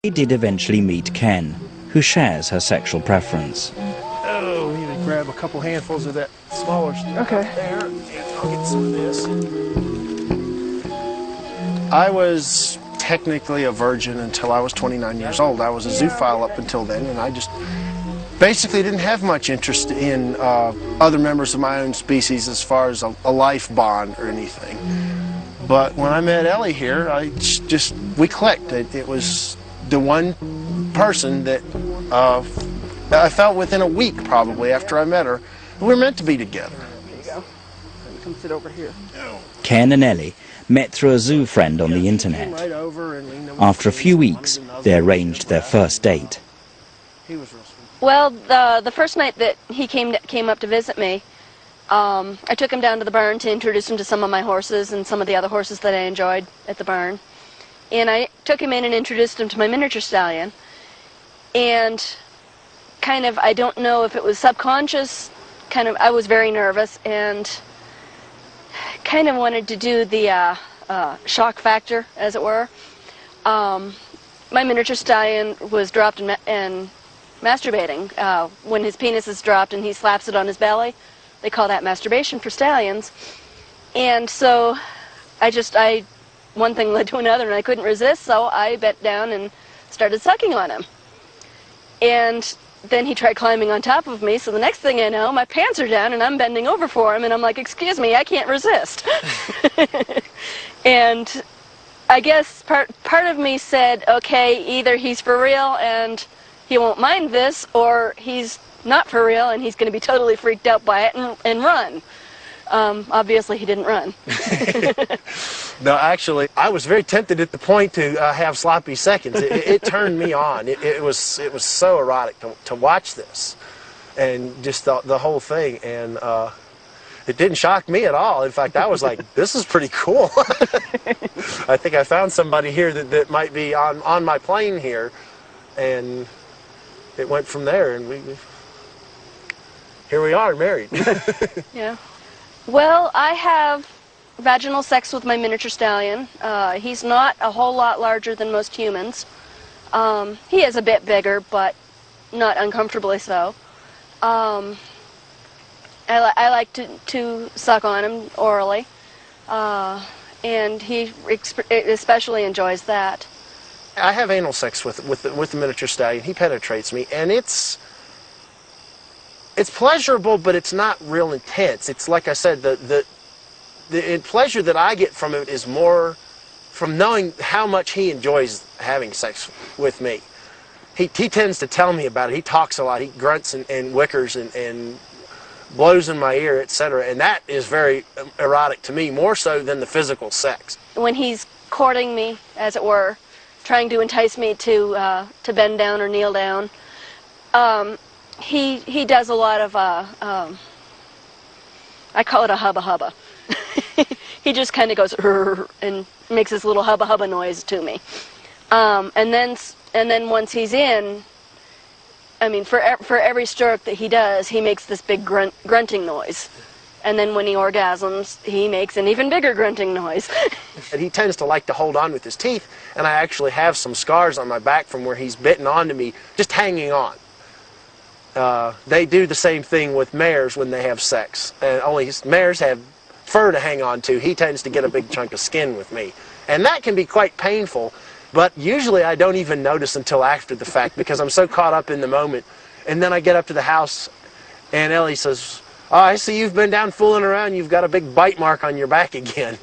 They did eventually meet Ken, who shares her sexual preference. Oh, we need to grab a couple handfuls of that smaller stuff. Okay. There, and I'll get some of this. I was technically a virgin until I was 29 years old. I was a zoophile up until then, and I just basically didn't have much interest in other members of my own species as far as a life bond or anything. But when I met Ellie here, we clicked. It was the one person that I felt within a week probably after I met her. We were meant to be together. There you go. Come sit over here. Ken and Ellie met through a zoo friend on the internet. After a few weeks, they arranged their first date. Well, the first night that he came up to visit me, I took him down to the barn to introduce him to some of my horses and some of the other horses that I enjoyed at the barn. And I took him in and introduced him to my miniature stallion. And kind of, I don't know if it was subconscious, I was very nervous and kind of wanted to do the shock factor, as it were. My miniature stallion was dropped and masturbating. When his penis is dropped and he slaps it on his belly, they call that masturbation for stallions. And so one thing led to another and I couldn't resist, so I bent down and started sucking on him. And then he tried climbing on top of me, so the next thing I know, my pants are down and I'm bending over for him and I'm like, excuse me, I can't resist. And I guess part of me said, okay, either he's for real and he won't mind this, or he's not for real and he's going to be totally freaked out by it and run. Obviously he didn't run. No, actually, I was very tempted at the point to have sloppy seconds. It turned me on. It was so erotic to watch this, and just the whole thing. And it didn't shock me at all. In fact, I was like, this is pretty cool. I think I found somebody here that might be on my plane here, and it went from there, and here we are, married. Yeah. Well, I have vaginal sex with my miniature stallion. He's not a whole lot larger than most humans. He is a bit bigger, but not uncomfortably so. I like to suck on him orally, and he especially enjoys that. I have anal sex with the miniature stallion. He penetrates me, and it's pleasurable, but it's not real intense. It's like I said, the pleasure that I get from it is more from knowing how much he enjoys having sex with me. He tends to tell me about it. He talks a lot. He grunts and wickers and blows in my ear, etc. And that is very erotic to me, more so than the physical sex. When he's courting me, as it were, trying to entice me to bend down or kneel down, he does a lot of, I call it a hubba hubba. He just kind of goes and makes this little hubba hubba noise to me. And then once he's in, I mean, for every stroke that he does, he makes this big grunting noise. And then when he orgasms, he makes an even bigger grunting noise. And he tends to like to hold on with his teeth, and I actually have some scars on my back from where he's bitten onto me, just hanging on. They do the same thing with mares when they have sex, and only mares have fur to hang on to. He tends to get a big chunk of skin with me, and that can be quite painful, but usually I don't even notice until after the fact because I'm so caught up in the moment. And then I get up to the house and Ellie says, "Oh, I see you've been down fooling around, you've got a big bite mark on your back again."